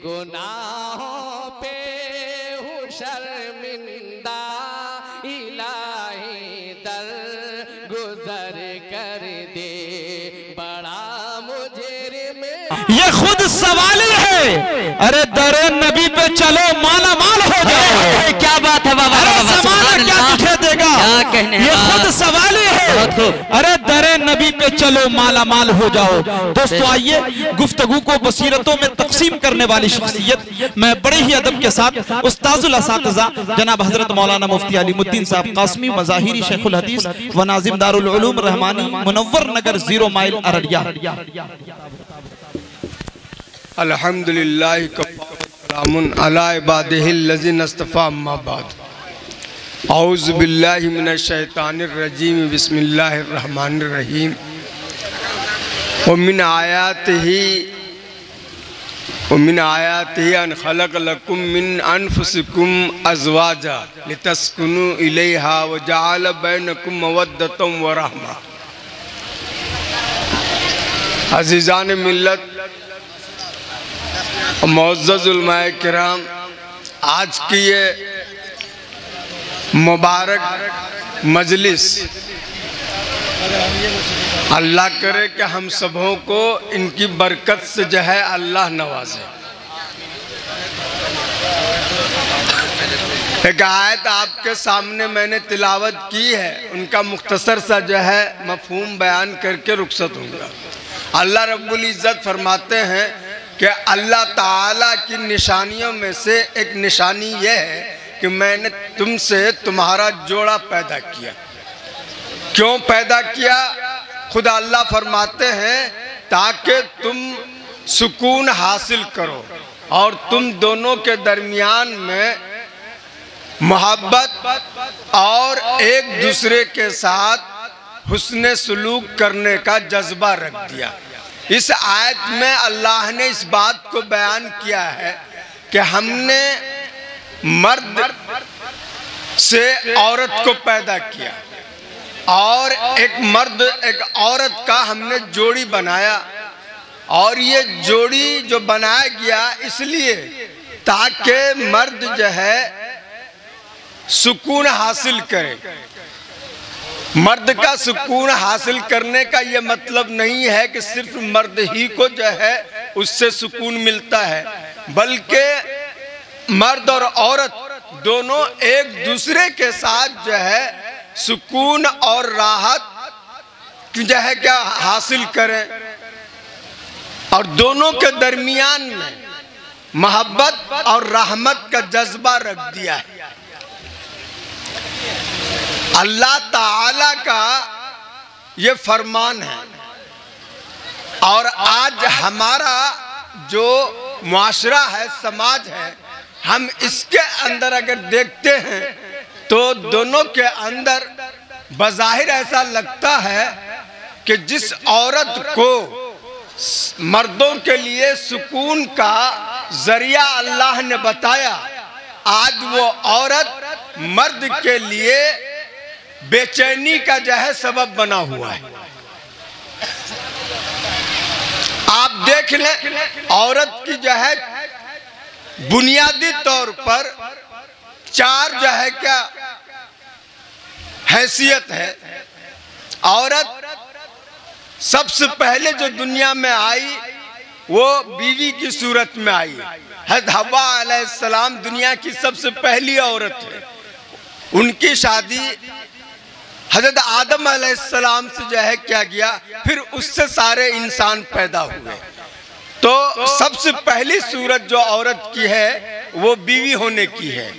गुनाहों पे हूँ शर्मिंदा, इलाही दर गुजर कर दे, बड़ा मुजरिम ये खुद सवाली है। अरे दरे नबी पे चलो माला माल हो जाओ। क्या बात है बाबा, ज़माना क्या तुझे देगा, क्या कहने ये खुद सवाली है। अरे दरे नबी पे चलो माला माल हो जाओ। दोस्तों आइए गुफ्तगू को बसीरतों में तकसीम करने वाली शख्सियत मैं बड़े ही अदब के साथ उस्ताजुल असातिज़ा जनाब हजरत मौलाना मुफ्ती अलीमुद्दीन साहब कासमी मज़ाहिरी शेखुल हदीस व नाजिम दारुल उलूम रहमानी मुनव्वर नगर 0 माइल अररिया। अल्हम्दुलिल्लाह सलामुन अला इबादिहिल्लज़ीना इस्तफ़ा अम्मा बाद। औज़ु बिल्लाहि मिनश शैतानिर रजीम बिस्मिल्लाहिर रहमानिर रहीम। व मिन आयातिही अन खलक़ लकुम मिन अनफुसिकुम अज़वाजा लितस्कुनु इलैहा व जअल बैनकुम मवद्दतम व रहमा। अज़ीज़ान मिल्लत मुअज़्ज़ज़ उलमाए किराम, आज की ये मुबारक मजलिस अल्लाह करे कि हम सबों को इनकी बरकत से जो है अल्लाह नवाजे। एक आयत आपके सामने मैंने तिलावत की है, उनका मुख्तसर सा जो है मफहूम बयान करके रुखसत होऊंगा। अल्लाह रब्बुल इज़्ज़त फरमाते हैं कि अल्लाह ताला की निशानियों में से एक निशानी यह है कि मैंने तुमसे तुम्हारा जोड़ा पैदा किया। क्यों पैदा किया? खुदा अल्लाह फरमाते हैं ताकि तुम सुकून हासिल करो और तुम दोनों के दरमियान में मोहब्बत और एक दूसरे के साथ हुस्न सुलूक करने का जज्बा रख दिया। इस आयत में अल्लाह ने इस बात को बयान किया है कि हमने मर्द से औरत को पैदा किया और एक मर्द एक औरत का हमने जोड़ी बनाया, और ये जोड़ी जो बनाया गया इसलिए ताकि मर्द जो है सुकून हासिल करे। मर्द का सुकून हासिल करने का ये मतलब नहीं है कि सिर्फ मर्द ही को जो है उससे सुकून मिलता है, बल्कि मर्द और औरत दोनों एक दूसरे के साथ जो है सुकून और राहत जो है क्या हासिल करें, और दोनों के दरमियान में मोहब्बत और रहमत का जज्बा रख दिया है। अल्लाह ताला का ये फरमान है, और आज हमारा जो मुआशरा है, समाज है, हम इसके अंदर अगर देखते हैं तो दोनों के अंदर बज़ाहिर ऐसा लगता है कि जिस औरत को मर्दों के लिए सुकून का जरिया अल्लाह ने बताया, आज वो औरत मर्द के लिए बेचैनी का जो है सबब बना हुआ है। आप देख लें, औरत की जो है बुनियादी तौर पर 4 जो है क्या हैसियत है। औरत सबसे पहले जो दुनिया में आई वो बीवी की सूरत में आई। हज़रत हव्वा अलैहिस्सलाम दुनिया की सबसे पहली औरत है। उनकी शादी हज़रत आदम अलैहिस्सलाम से जो है क्या गया, फिर उससे सारे इंसान पैदा हुए। तो सबसे पहली सूरत जो औरत की है वो बीवी होने की है,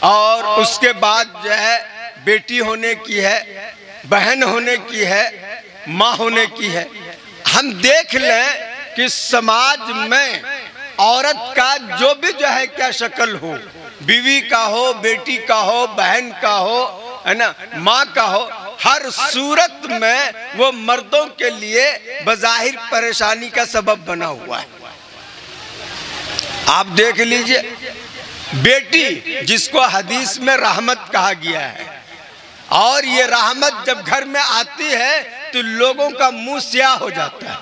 और उसके बाद जो है बेटी होने की है, बहन होने की है, माँ होने की है। हम देख लें कि समाज में औरत का जो भी जो है क्या शक्ल हो, बीवी का हो, बेटी का हो, बहन का हो, है ना, माँ का हो, हर सूरत में वो मर्दों के लिए बज़ाहिर परेशानी का सबब बना हुआ है। आप देख लीजिए, बेटी जिसको हदीस में रहमत कहा गया है, और ये रहमत जब घर में आती है तो लोगों का मुंह स्याह हो जाता है।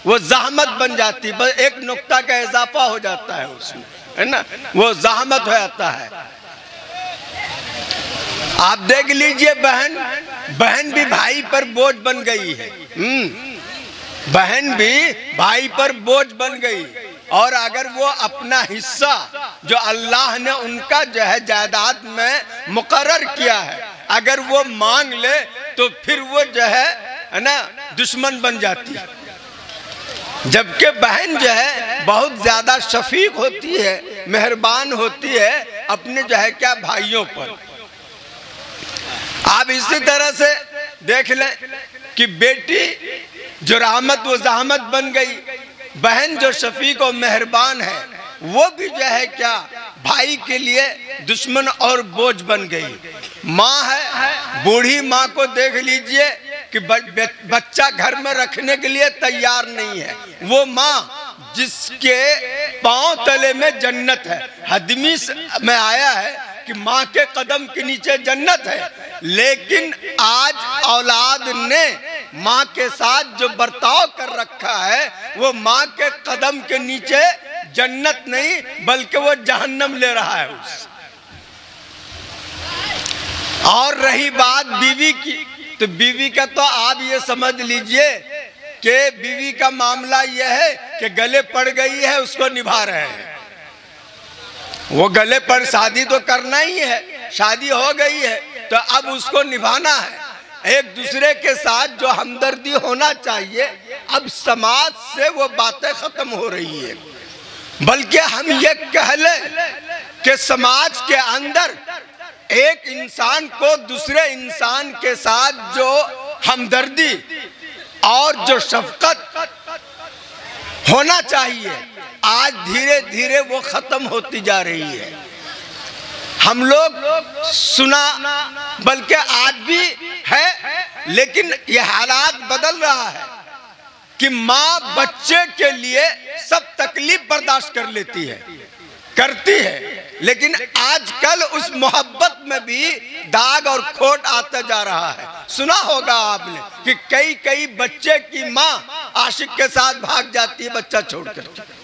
वो ज़हमत बन जाती, बस एक नुक्ता का इजाफा हो जाता है उसमें, है ना, वो ज़हमत हो जाता है। आप देख लीजिए बहन भी भाई पर बोझ बन गई है। बहन भी भाई पर बोझ बन गई, और अगर वो अपना हिस्सा जो अल्लाह ने उनका जो है जायदाद में मुकर्रर किया है, अगर वो मांग ले तो फिर वो जो है ना दुश्मन बन जाती है। जबकि बहन जो है बहुत ज्यादा शफीक होती है, मेहरबान होती है अपने जो है क्या भाइयों पर। आप इसी तरह से देख लें कि बेटी जो रहमत वो ज़हमत बन गई, बहन जो शफीक और मेहरबान है वो भी जो है क्या भाई के लिए दुश्मन और बोझ बन गई। माँ है, बूढ़ी माँ को देख लीजिए कि बच्चा घर में रखने के लिए तैयार नहीं है। वो माँ जिसके पांव तले में जन्नत है, हदीस में आया है कि माँ के कदम के नीचे जन्नत है, लेकिन आज औलाद ने माँ के साथ जो बर्ताव कर रखा है वो माँ के कदम के नीचे जन्नत नहीं बल्कि वो जहन्नम ले रहा है उस। और रही बात बीवी की, तो बीवी का तो आप ये समझ लीजिए कि बीवी का मामला यह है कि गले पड़ गई है, उसको निभा रहे हैं। वो गले पर शादी तो करना ही है, शादी हो गई है तो अब उसको निभाना है। एक दूसरे के साथ जो हमदर्दी होना चाहिए, अब समाज से वो बातें खत्म हो रही है। बल्कि हम ये कह लें कि समाज के अंदर एक इंसान को दूसरे इंसान के साथ जो हमदर्दी और जो शफकत होना चाहिए, आज धीरे धीरे वो खत्म होती जा रही है। हम लोग सुना, बल्कि आज भी है, लेकिन ये हालात बदल रहा है कि माँ बच्चे के लिए सब तकलीफ बर्दाश्त कर लेती है, करती है, लेकिन आजकल उस मोहब्बत में भी दाग और खोट आता जा रहा है। सुना होगा आपने कि कई कई बच्चे की माँ आशिक के साथ भाग जाती है बच्चा छोड़कर।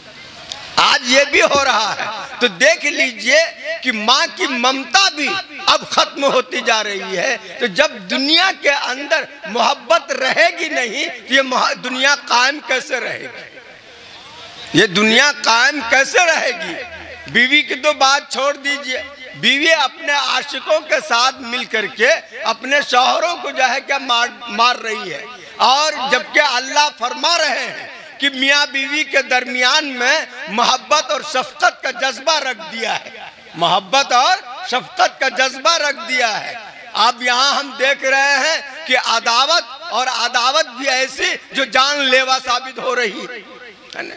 आज ये भी हो रहा है। तो देख लीजिए कि माँ की ममता भी अब खत्म होती जा रही है। तो जब दुनिया के अंदर मोहब्बत रहेगी नहीं तो ये दुनिया कायम कैसे रहेगी? ये दुनिया कायम कैसे रहेगी? बीवी की तो बात छोड़ दीजिए, बीवी अपने आशिकों के साथ मिल करके अपने शौहरों को जो है क्या मार रही है। और जबकि अल्लाह फरमा रहे हैं कि मियाँ बीवी के दरमियान में मोहब्बत और शफकत का जज्बा रख दिया है, मोहब्बत और शफकत का जज्बा रख दिया है। अब यहाँ हम देख रहे हैं कि अदावत और अदावत भी ऐसी जो जानलेवा साबित हो रही है।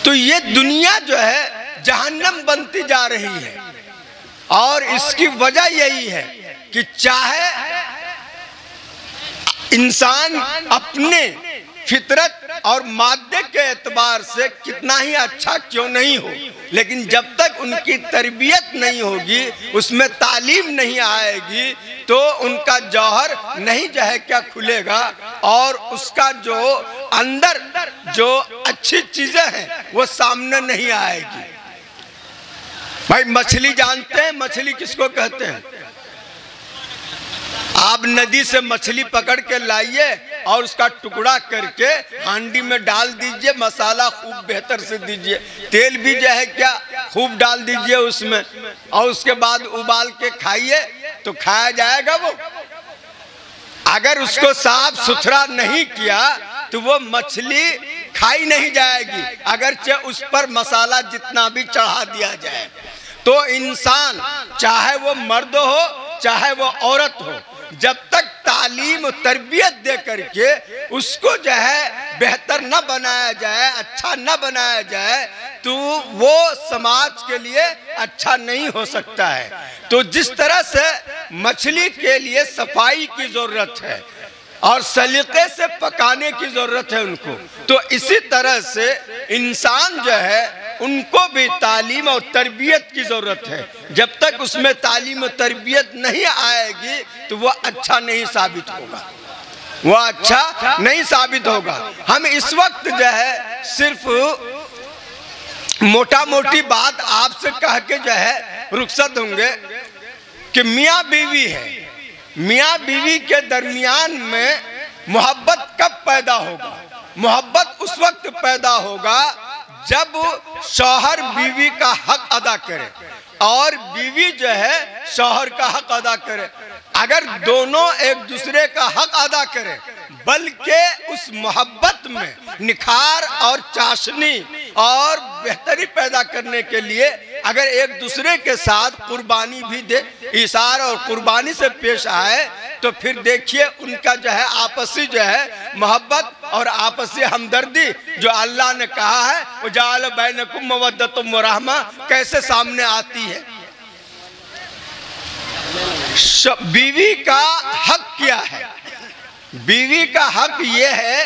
तो ये दुनिया जो है जहन्नम बनती जा रही है, और इसकी वजह यही है कि चाहे इंसान अपने फितरत और मादे के एतबार से कितना ही अच्छा क्यों नहीं हो, लेकिन जब तक उनकी तरबियत नहीं होगी, उसमें तालीम नहीं आएगी, तो उनका जौहर नहीं जो है क्या खुलेगा, और उसका जो अंदर जो अच्छी चीजें हैं वो सामने नहीं आएगी। भाई मछली जानते हैं, मछली किसको कहते हैं? आप नदी से मछली पकड़ के लाइए और उसका टुकड़ा करके हांडी में डाल दीजिए, मसाला खूब बेहतर से दीजिए, तेल भी जो है क्या खूब डाल दीजिए उसमें, और उसके बाद उबाल के खाइए तो खाया जाएगा वो। अगर उसको साफ सुथरा नहीं किया तो वो मछली खाई नहीं जाएगी, अगरचे उस पर मसाला जितना भी चढ़ा दिया जाए। तो इंसान चाहे वो मर्द हो चाहे वो औरत हो, जब तक तालीम तरबियत दे करके उसको जो है बेहतर न बनाया जाए, अच्छा न बनाया जाए, तो वो समाज के लिए अच्छा नहीं हो सकता है। तो जिस तरह से मछली के लिए सफाई की जरूरत है और सलीके से पकाने की जरूरत है उनको, तो इसी तरह से इंसान जो है उनको भी तालीम और तरबियत की जरूरत है। जब तक उसमें तालीम और तरबियत नहीं आएगी तो वो अच्छा नहीं साबित होगा। वो अच्छा नहीं साबित होगा। हम इस वक्त जो है सिर्फ मोटा मोटी बात आपसे कह के जो है रुखसत होंगे कि मियाँ बीवी है, मियाँ बीवी के दरमियान में मोहब्बत कब पैदा होगा? मोहब्बत उस वक्त पैदा होगा जब शौहर बीवी का हक अदा करे और बीवी जो है शौहर का हक अदा करे। अगर दोनों एक दूसरे का हक अदा करें, बल्कि उस मोहब्बत में निखार और चाशनी और बेहतरी पैदा करने के लिए अगर एक दूसरे के साथ कुर्बानी भी दे, इशार और कुर्बानी से पेश आए, तो फिर देखिए उनका जो है आपसी जो है मोहब्बत और आपसी हमदर्दी जो अल्लाह ने कहा है वो जाल बैनकुम मवद्दतुम व रहमा कैसे सामने आती है। बीवी का हक क्या है? बीवी का हक ये है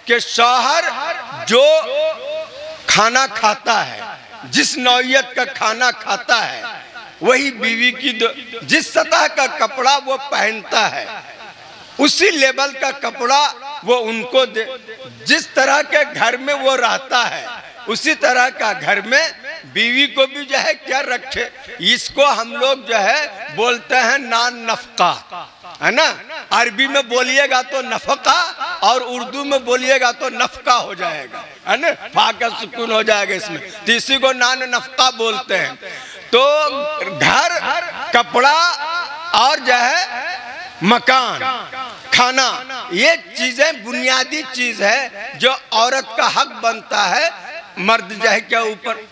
कि शौहर जो खाना खाता है, जिस नौइयत का खाना खाता है, वही बीवी की जिस सतह का कपड़ा वो पहनता है उसी लेवल का कपड़ा वो उनको दे। जिस तरह के घर में वो रहता है उसी तरह का घर में बीवी को भी जो है क्या रखे। इसको हम लोग जो है बोलते हैं नान नफका, है ना। अरबी में बोलिएगा तो नफका और उर्दू में बोलिएगा तो नफका हो जाएगा, है ना। फा का सुकून हो जाएगा इसमें, तो इसी को नान नफका बोलते हैं। तो घर, कपड़ा और जो है मकान, खाना, ये चीजें बुनियादी चीज है जो औरत का हक बनता है मर्द जो है क्या ऊपर।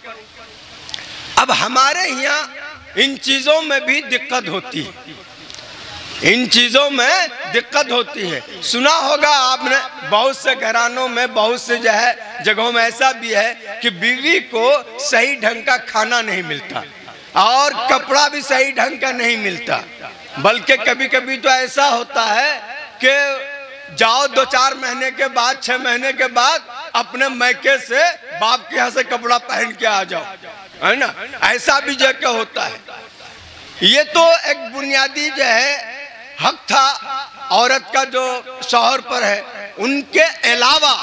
अब हमारे यहाँ इन चीजों में भी दिक्कत होती है, इन चीजों में दिक्कत होती है। सुना होगा आपने बहुत से घरानों में, बहुत से जो है जगहों में ऐसा भी है कि बीवी को सही ढंग का खाना नहीं मिलता और कपड़ा भी सही ढंग का नहीं मिलता। बल्कि कभी कभी तो ऐसा होता है कि जाओ 2-4 महीने के बाद, 6 महीने के बाद अपने मैके से बाप के यहाँ से कपड़ा पहन के आ जाओ, है ना। ऐसा भी जगह होता है। ये तो एक बुनियादी जो है हक था औरत का जो शौहर पर है। उनके अलावा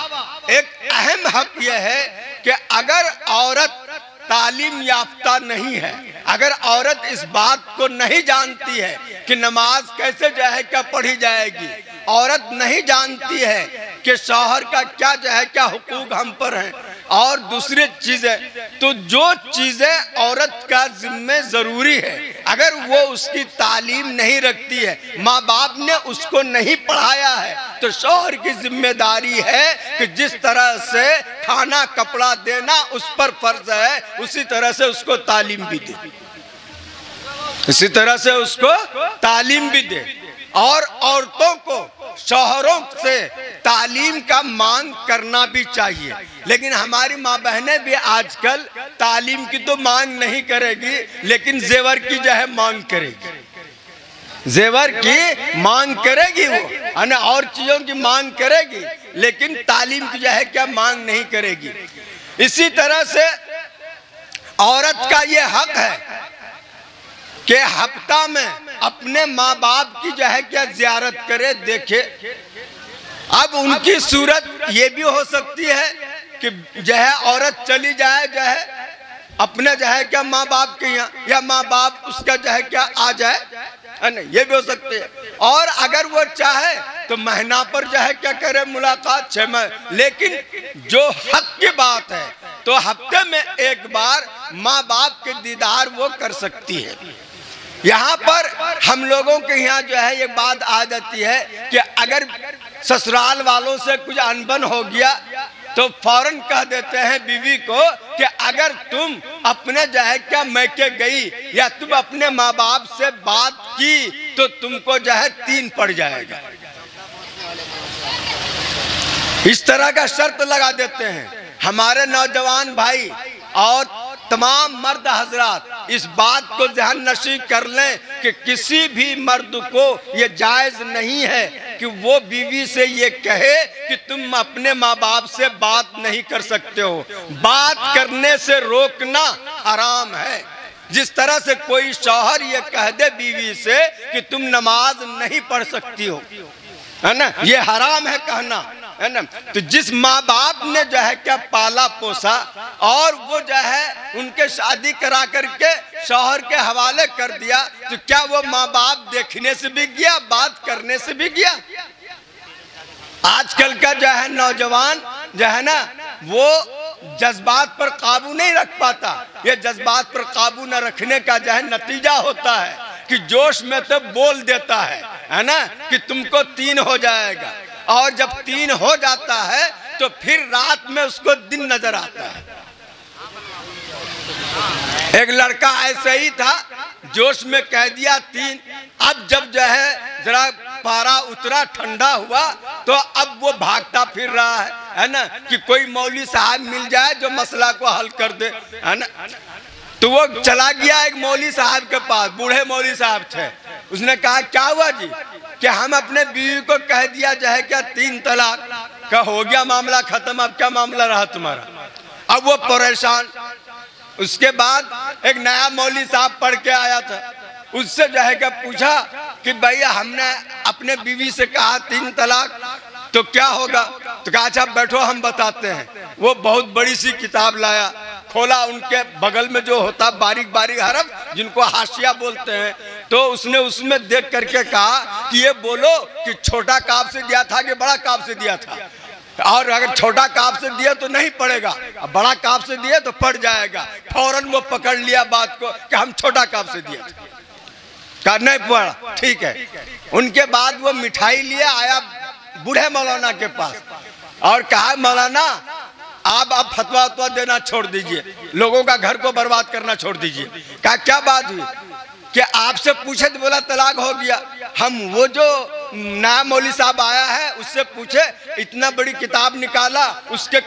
एक अहम हक यह है कि अगर औरत तालीम याफ्ता नहीं है, अगर औरत इस बात को नहीं जानती है कि नमाज कैसे जो है क्या पढ़ी जाएगी, औरत नहीं जानती है कि शौहर का क्या जो है क्या हुकूक हम पर है और दूसरी चीजें, तो जो चीजें औरत का जिम्मे जरूरी है अगर वो उसकी तालीम नहीं रखती है, माँ बाप ने उसको नहीं पढ़ाया है, तो शौहर की जिम्मेदारी है कि जिस तरह से खाना कपड़ा देना उस पर फर्ज है, उसी तरह से उसको तालीम भी दे, इसी तरह से उसको तालीम भी दे। और औरतों को शौहरों से तालीम का मांग करना भी चाहिए। लेकिन हमारी माँ बहनें भी आजकल तालीम की तो मांग नहीं करेगी, लेकिन जेवर की जो है मांग करेगी, जेवर की मांग करेगी वो, है ना, और चीजों की मांग करेगी, लेकिन तालीम की जो है क्या मांग नहीं करेगी। इसी तरह से औरत का ये हक है कि हफ्ता में अपने माँ बाप की जो है क्या जियारत करे, देखे। अब उनकी सूरत ये भी हो सकती है कि जो है औरत चली जाए जो है अपने जो है क्या माँ बाप के यहाँ, या माँ बाप उसका जो है क्या आ जाए, है ना, ये भी हो सकती है। और अगर वो चाहे तो महीना पर जो है क्या करे मुलाकात, 6 महीने। लेकिन जो हक की बात है तो हफ्ते में एक बार माँ बाप के दीदार वो कर सकती है। यहाँ पर हम लोगों के यहाँ जो है ये बात आ जाती है कि अगर ससुराल वालों से कुछ अनबन हो गया तो फौरन कह देते हैं बीवी को कि अगर तुम अपने जो है क्या मैके गई या तुम अपने माँ बाप से बात की तो तुमको जो है 3 पड़ जाएगा। इस तरह का शर्त लगा देते हैं। हमारे नौजवान भाई और तमाम मर्द हजरात इस बात को ध्यान नशीं कर लें कि किसी भी मर्द को ये जायज नहीं है कि वो बीवी से ये कहे कि तुम अपने माँ बाप से बात नहीं कर सकते हो। बात करने से रोकना हराम है। जिस तरह से कोई शौहर ये कह दे बीवी से कि तुम नमाज नहीं पढ़ सकती हो, है ना, ये हराम है कहना, है ना। तो जिस माँ बाप ने जो है क्या पाला पोसा और वो जो है उनके शादी करा करके शौहर के हवाले कर दिया, तो क्या वो माँ बाप देखने से भी गया, बात करने से भी गया? आजकल का जो है नौजवान जो है ना, वो जज्बात पर काबू नहीं रख पाता। ये जज्बात पर काबू न रखने का जो है नतीजा होता है कि जोश में तो बोल देता है ना, कि तुमको 3 हो जाएगा, और जब 3 हो जाता है तो फिर रात में उसको दिन नजर आता है। एक लड़का ऐसे ही था, जोश में कह दिया 3। अब जब जो है जरा पारा उतरा, ठंडा हुआ, तो अब वो भागता फिर रहा है ना, कि कोई मौलवी साहब मिल जाए जो मसला को हल कर दे, है ना। तो वो चला गया एक मौलवी साहब के पास, बूढ़े मौलवी साहब थे। उसने कहा क्या हुआ जी? कि हम अपने बीवी को कह दिया जो है क्या 3 तलाक का हो गया, मामला खत्म, अब क्या मामला रहा तुम्हारा? अब वो परेशान। उसके बाद एक नया मौलवी साहब पढ़ के आया था, उससे जो है क्या पूछा कि भैया हमने अपने बीवी से कहा 3 तलाक, तो क्या होगा? तो कहा अच्छा बैठो हम बताते हैं। वो बहुत बड़ी सी किताब लाया, खोला, उनके बगल में जो होता बारीक बारीक हरफ जिनको हाशिया बोलते हैं, तो उसने उसमें देख करके कहा कि ये बोलो कि छोटा काफ से दिया था कि बड़ा काफ से दिया था, और अगर छोटा काफ से दिया तो नहीं पड़ेगा, बड़ा काफ से दिया तो पड़ जाएगा। फौरन वो पकड़ लिया बात को कि हम छोटा काफ से दिया था। कहा नहीं पड़ा, ठीक है। उनके बाद वो मिठाई लिए आया बूढ़े मौलाना के पास और कहा मौलाना आप फतवा वतवा देना छोड़ दीजिए, लोगों का घर को बर्बाद करना छोड़ दीजिए। कहा क्या बात हुई? कि आपसे पूछे तो बोला तलाक हो गया। हम वो जो नया मौलवी साहब आया है उससे पूछे, इतना बड़ी किताब निकाला, उसके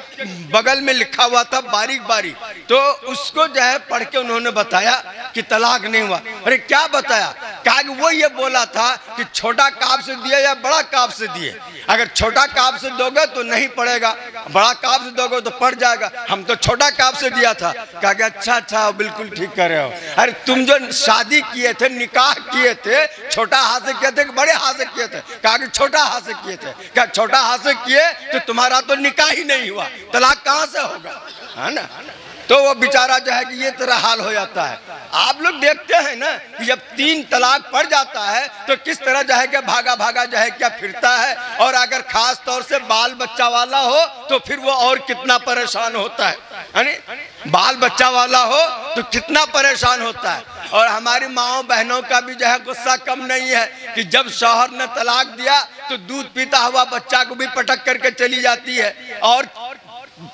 बगल में लिखा हुआ था बारीक बारीक, तो उसको जो है पढ़ के उन्होंने बताया कि तलाक नहीं हुआ। अरे क्या बताया? कहा कि वो ये बोला था कि छोटा काफ से दिए या बड़ा काफ से दिए, अगर छोटा काफ से दोगे तो नहीं पड़ेगा, बड़ा काफ से दोगे तो पड़ जाएगा। हम तो छोटा काफ से दिया था। कहा कि अच्छा बिल्कुल ठीक कर रहे हो। अरे तुम जो शादी किए थे, निकाह किए थे, छोटा हाथ से किए थे कि बड़े हाथ से किए थे? कहा कि छोटा हाथ से किए थे। क्या छोटा हाथ से किए तो तुम्हारा तो निकाह ही नहीं हुआ, तलाक कहां से होगा, है ना। तो वो बेचारा जो है कि ये तरह हाल हो जाता है। आप लोग देखते हैं ना कि जब 3 तलाक पड़ जाता है तो किस तरह जो है कि भागा भागा जो है क्या फिरता है, और अगर खास तौर से बाल बच्चा वाला हो तो फिर वो और कितना परेशान होता है, बाल बच्चा वाला हो तो कितना परेशान होता है। और हमारी माओ बहनों का भी जो है गुस्सा कम नहीं है कि जब शौहर ने तलाक दिया तो दूध पीता हुआ बच्चा को भी पटक करके चली जाती है, और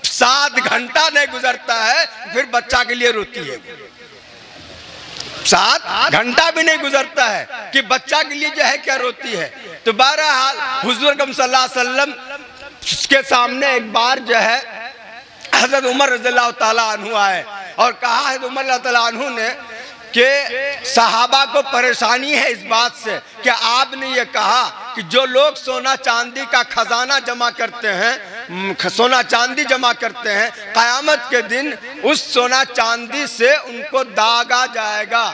7 घंटा नहीं गुजरता है फिर बच्चा के लिए रोती है। 7 घंटा भी नहीं गुजरता है कि बच्चा के लिए जो है क्या रोती है। तो बहरहाल हुजूर सल्लल्लाहु अलैहि वसल्लम के सामने एक बार जो है हजरत उमर रज़ियल्लाहु ताला अन्हु आए और कहा हजरत उमर रज़ियल्लाहु ताला अन्हु ने कि सहाबा को परेशानी है इस बात से कि आपने ये कहा कि जो लोग सोना चांदी का खजाना जमा करते हैं, सोना चांदी जमा करते हैं, क़यामत के दिन उस सोना चांदी से उनको दागा जाएगा,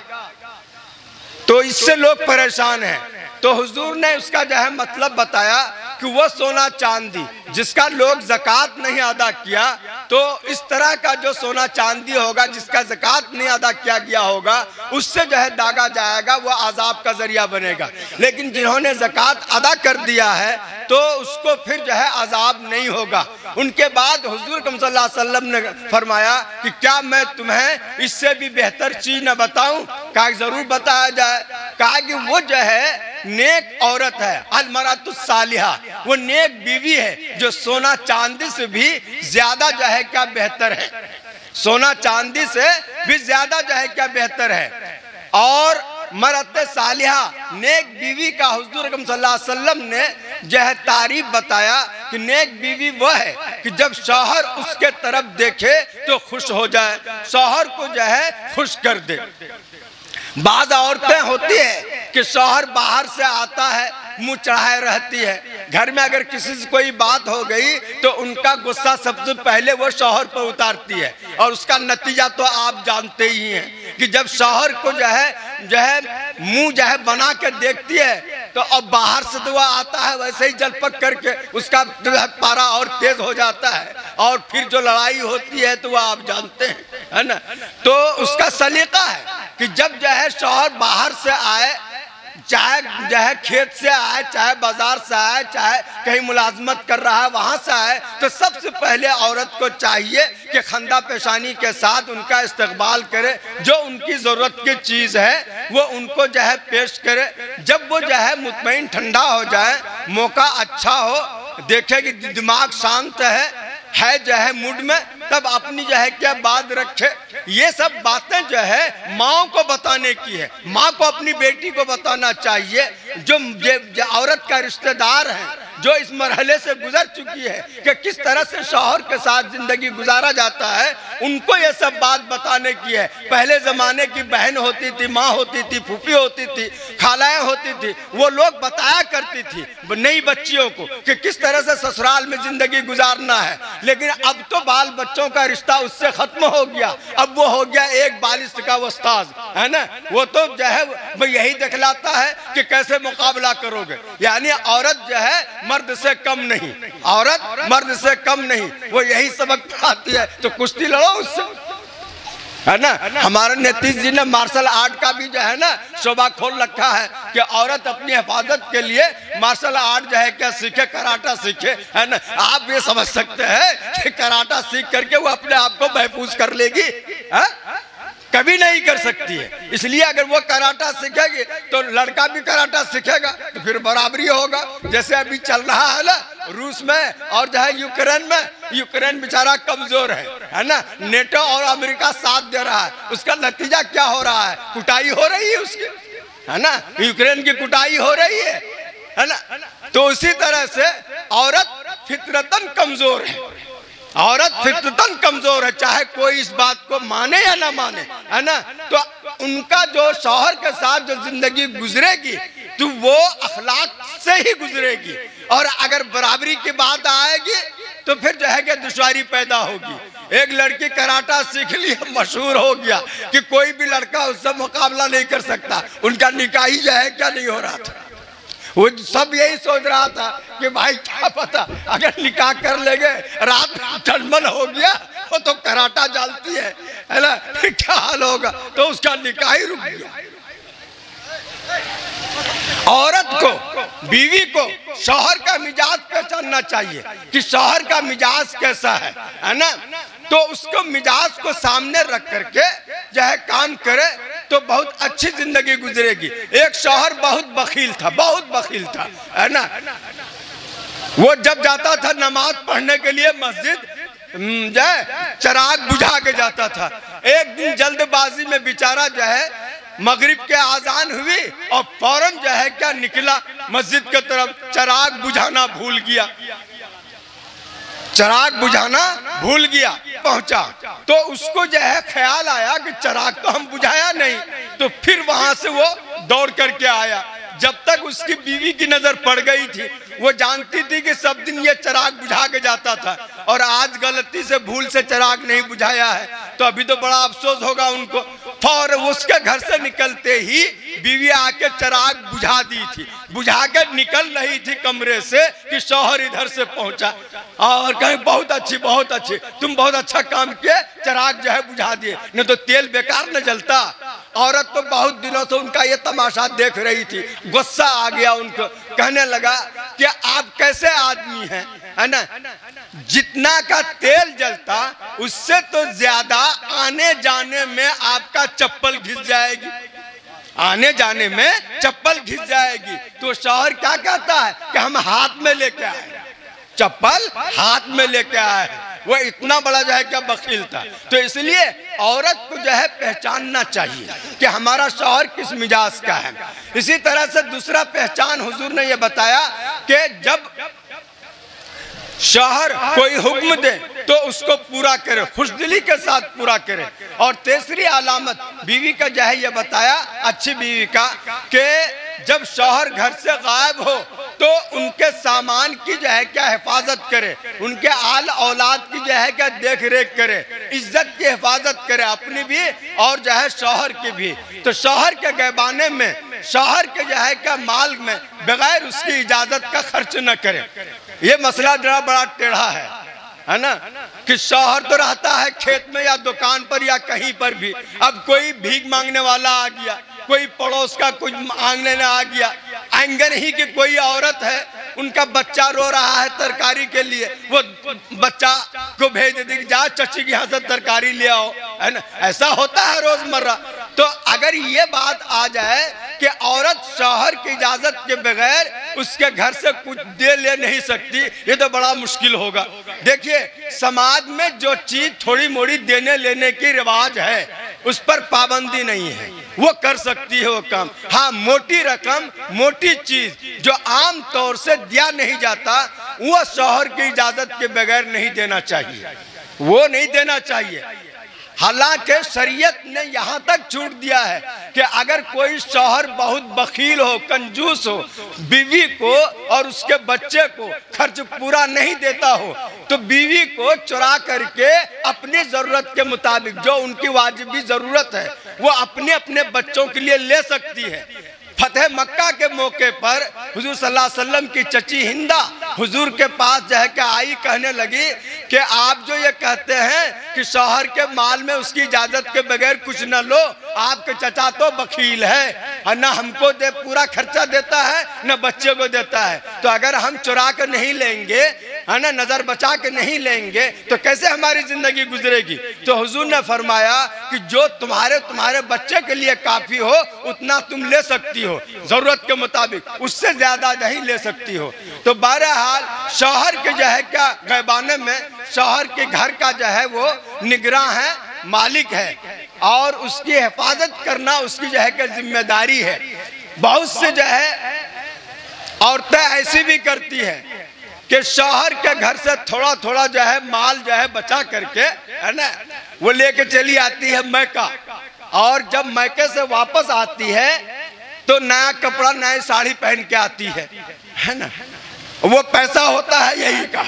तो इससे लोग परेशान हैं। तो हुजूर ने उसका जो है मतलब बताया कि वो सोना चांदी जिसका लोग ज़कात नहीं अदा किया, तो इस तरह का जो सोना चांदी होगा जिसका ज़कात नहीं अदा किया गया होगा, उससे जो है दागा जाएगा, वो अजाब का जरिया बनेगा। लेकिन जिन्होंने ज़कात अदा कर दिया है तो उसको फिर जो है अजाब नहीं होगा। उनके बाद हुजूर सल्लल्लाहु अलैहि वसल्लम ने फरमाया कि क्या मैं तुम्हें इससे भी बेहतर चीज न बताऊं? कहा जरूर बताया जाए। कहा कि वो जो है नेक औरत है, अलमरातुस सालिहा, वो नेक बीवी है जो सोना चांदी से भी ज्यादा जो है क्या बेहतर है, सोना चांदी से भी ज्यादा जो है क्या बेहतर है। और मरत सालिहा नेक बीवी का हुजूर सल्लल्लाहु अलैहि वसल्लम ने जो है तारीफ बताया कि नेक बीवी वह है कि जब शौहर उसके तरफ देखे तो खुश हो जाए, शौहर को जो है खुश कर दे। बाज़ औरतें होती है कि शौहर बाहर से आता है मुंह चढ़ाए रहती है, घर में अगर किसी से कोई बात हो गई तो उनका गुस्सा सबसे पहले वो शौहर पर उतारती है, और उसका नतीजा तो आप जानते ही हैं कि जब शौहर को जो है मुंह जो है बना के देखती है तो अब बाहर से दुआ आता है, वैसे ही जलपक करके उसका जो है पारा और तेज हो जाता है, और फिर जो लड़ाई होती है तो वह आप जानते हैं, है ना। तो उसका सलीका है कि जब जो है शौहर बाहर से आए, चाहे जो है खेत से आए, चाहे बाजार से आए, चाहे कहीं मुलाजमत कर रहा है वहां से आए, तो सबसे पहले औरत को चाहिए कि खंदा पेशानी के साथ उनका इस्तकबाल करे, जो उनकी जरूरत की चीज है वो उनको जो है पेश करे। जब वो जो है मुतमईन ठंडा हो जाए, मौका अच्छा हो, देखे कि दिमाग शांत है जो है मूड में, तब अपनी जो है क्या बात रखे। ये सब बातें जो है माँ को बताने की है, माँ को अपनी बेटी को बताना चाहिए। जो औरत का रिश्तेदार है, जो इस मरहले से गुजर चुकी है कि किस तरह से शौहर के साथ जिंदगी गुजारा जाता है, उनको ये सब बात बताने की है। पहले जमाने की बहन होती थी, माँ होती थी, फूफी होती थी, खालाएं होती थी, वो लोग बताया करती थी नई बच्चियों को कि किस तरह से ससुराल में जिंदगी गुजारना है। लेकिन अब तो बाल बच्चों का रिश्ता उससे खत्म हो गया, अब वो हो गया एक बालिश का उस्ताद, है ना। वो तो जो है वो यही दिखलाता है कि कैसे मुकाबला करोगे, यानी औरत जो है मर्द से कम नहीं, औरत मर्द से कम नहीं, वो यही सबक पढ़ाती है। तो कुश्ती लड़ो उससे, है ना। हमारे नीतीश जी ने मार्शल आर्ट का भी जो है ना शोभा खोल रखा है कि औरत अपनी हिफाजत के लिए मार्शल आर्ट जो है क्या सीखे, कराटा सीखे, है ना। आप ये समझ सकते हैं कि कराटा सीख करके वो अपने आप को महफूज कर लेगी, है? कभी नहीं कर सकती है। इसलिए अगर वो कराटा सीखेगी तो लड़का भी कराटा सीखेगा, तो फिर बराबरी होगा। जैसे अभी चल रहा है ना रूस में और जो है यूक्रेन में, यूक्रेन बेचारा कमजोर है ना, नेटो और अमेरिका साथ दे रहा है, उसका नतीजा क्या हो रहा है, कुटाई हो रही है उसकी, है ना। यूक्रेन की कुटाई हो रही है ना। तो उसी तरह से औरत फितरतन कमजोर है, औरत फितरतन कमजोर है, चाहे कोई इस बात को माने या ना माने, है ना। तो उनका जो शौहर के साथ जो जिंदगी गुजरेगी तो वो अखलाक से ही गुजरेगी, और अगर बराबरी की बात आएगी तो फिर जो है कि दुश्वारी पैदा होगी। एक लड़की कराटा सीख ली, मशहूर हो गया कि कोई भी लड़का उससे मुकाबला नहीं कर सकता, उनका निकाह ही जो है क्या नहीं हो रहा था। वो सब यही सोच रहा था कि भाई क्या पता अगर निकाह कर लेंगे, रात टलमल हो गया, वो तो कराटा जानती है ना, फिर क्या हाल होगा, तो उसका निकाह ही रुक गया। औरत को, बीवी को शौहर का मिजाज पहचानना चाहिए कि शौहर का मिजाज कैसा है ना। तो उसको मिजाज को सामने रख करके जो है काम करे तो बहुत अच्छी जिंदगी गुजरेगी। एक शौहर बहुत बखील था, बहुत बखील था, है ना। वो जब जाता था नमाज पढ़ने के लिए मस्जिद, चिराग बुझा के जाता था। एक दिन जल्दबाजी में बेचारा जो है मगरिब के आजान हुई और फौरन जो है क्या निकला मस्जिद की तरफ, चिराग बुझाना भूल गया, चिराग बुझाना भूल गया। पहुंचा तो उसको जो है ख्याल आया कि चिराग तो हम बुझाया नहीं, तो फिर वहां से वो दौड़ करके आया। जब तक उसकी बीवी की नजर पड़ गई थी, वो जानती थी कि सब दिन ये चिराग बुझा के जाता था और आज गलती से भूल से चिराग नहीं बुझाया है, तो अभी तो बड़ा अफसोस होगा उनको। फौर उसके घर से निकलते ही बीवी आके चिराग बुझा दी थी, बुझा के निकल रही थी कमरे से कि शौहर इधर से पहुंचा और कहीं बहुत अच्छी, तुम बहुत अच्छा काम किए, चिराग जो है बुझा दिए, नहीं तो तेल बेकार न जलता। औरत तो बहुत दिनों से उनका ये तमाशा देख रही थी, गुस्सा आ गया उनको, कहने लगा कि आप कैसे आदमी हैं, है ना, जितना का तेल जलता उससे तो ज्यादा आने जाने में आपका चप्पल घिस जाएगी, आने जाने में चप्पल घिस जाएगी। तो शौहर क्या कहता है कि हम हाथ में लेके आए, चप्पल हाथ में लेके आए। वो इतना बड़ा जो है क्या बखील था। तो इसलिए औरत को जो है पहचानना चाहिए कि हमारा शौहर किस मिजाज का है। इसी तरह से दूसरा पहचान हुजूर ने ये बताया कि जब शौहर कोई हुक्म दे तो उसको पूरा करे, खुशदिली के साथ पूरा करे। और तीसरी अलामत बीवी का जो है ये बताया, अच्छी बीवी का, कि जब शौहर घर से गायब हो तो उनके सामान की जो है क्या हिफाजत करे, उनके आल औलाद की जो है क्या देख रेख करे, इज्जत की हिफाजत करे अपनी भी और जो है शौहर की भी। तो शौहर के गैबाने में, शौहर के जो है क्या माल में बगैर उसकी इजाजत का खर्च न करे। ये मसला जरा बड़ा टेढ़ा है ना, कि शौहर तो रहता है खेत में या दुकान पर या कहीं पर भी, अब कोई भीख मांगने वाला आ गया, कोई पड़ोस का कुछ मांगने न आ गया, आंगन ही की कोई औरत है, उनका बच्चा रो रहा है तरकारी के लिए, वो बच्चा को भेज दे जा चची के यहाँ से तरकारी ले आओ, है ना, ऐसा होता है रोजमर्रा। तो अगर ये बात आ जाए कि औरत शौहर की इजाजत के बगैर उसके घर से कुछ दे ले नहीं सकती, ये तो बड़ा मुश्किल होगा। देखिए समाज में जो चीज थोड़ी मोड़ी देने लेने की रिवाज है उस पर पाबंदी नहीं है, वो कर सकती है वो काम। हाँ, मोटी रकम, मोटी चीज जो आम तौर से दिया नहीं जाता वो शौहर की इजाजत के बगैर नहीं देना चाहिए, वो नहीं देना चाहिए। हालांकि शरीयत ने यहाँ तक छूट दिया है कि अगर कोई शौहर बहुत बखील हो, कंजूस हो, बीवी को और उसके बच्चे को खर्च पूरा नहीं देता हो, तो बीवी को चुरा करके अपनी जरूरत के मुताबिक जो उनकी वाजिबी जरूरत है वो अपने अपने बच्चों के लिए ले सकती है। फतेह मक्का के मौके पर हुजूर सल्लल्लाहु अलैहि वसल्लम की चची हिंदा हुजूर के पास जो है क्या आई, कहने लगी कि आप जो ये कहते हैं कि शौहर के माल में उसकी इजाजत के बगैर कुछ न लो, आपके चचा तो बखील है, और ना हमको दे पूरा खर्चा देता है न बच्चे को देता है, तो अगर हम चुरा कर नहीं लेंगे, है ना, नजर बचा के नहीं लेंगे तो कैसे हमारी जिंदगी गुजरेगी। तो हुजूर ने फरमाया कि जो तुम्हारे बच्चे के लिए काफी हो उतना तुम ले सकती हो जरूरत के मुताबिक, उससे ज्यादा नहीं ले सकती हो। तो बहरहाल शौहर के जो है क्या गैबाने में शौहर के घर का जो है वो निगरान है, मालिक है, और उसकी हिफाजत करना उसकी जो है क्या जिम्मेदारी है। बहुत से जो है औरतें ऐसी भी करती है कि शौहर के घर से थोड़ा थोड़ा जो है माल जो है बचा करके, है ना, वो लेके चली आती है मैका, और जब मैके से वापस आती है तो नया कपड़ा नई साड़ी पहन के आती है ना, वो पैसा होता है यही का,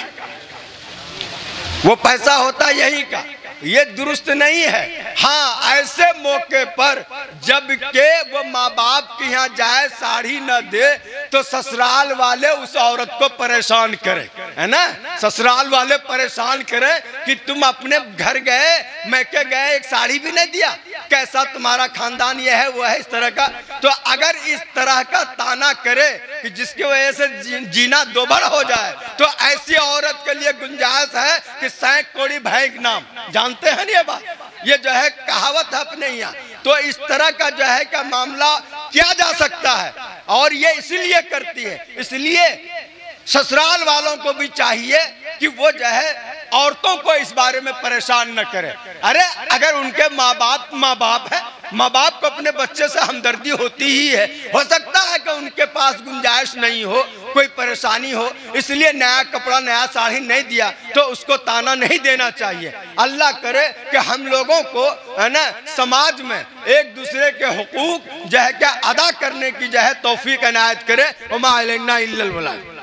वो पैसा होता है यही का, ये दुरुस्त नहीं है। हाँ, ऐसे मौके पर जब के वो माँ बाप के यहाँ जाए साड़ी न दे तो ससुराल वाले उस औरत को परेशान करें, है ना, ससुराल वाले परेशान करें कि तुम अपने घर गए, मैके गए, एक साड़ी भी नहीं दिया, कैसा तुम्हारा खानदान ये है वो है, इस तरह का। तो अगर इस तरह का ताना करे कि जिसकी वजह से जीना दोबारा हो जाए, तो ऐसी औरत के लिए गुंजाइश है कि 100 कौड़ी भैंक नाम, जानते हैं ये बात, ये जो है कहावत है अपने यहाँ। तो इस तरह का जो है का मामला किया जा सकता है, और ये इसलिए करती है, इसलिए ससुराल वालों को भी चाहिए कि वो जो है औरतों को इस बारे में परेशान न करे। अरे अगर उनके माँ बाप है, माँ बाप को अपने बच्चे से हमदर्दी होती ही है, हो सकता है कि उनके पास गुंजाइश नहीं हो, कोई परेशानी हो, इसलिए नया कपड़ा नया साड़ी नहीं दिया, तो उसको ताना नहीं देना चाहिए। अल्लाह करे कि हम लोगों को, है ना, समाज में एक दूसरे के हुकूक जो है क्या अदा करने की जो है तौफीक इनायत करे। वमा अलैना इल्लल बलाग।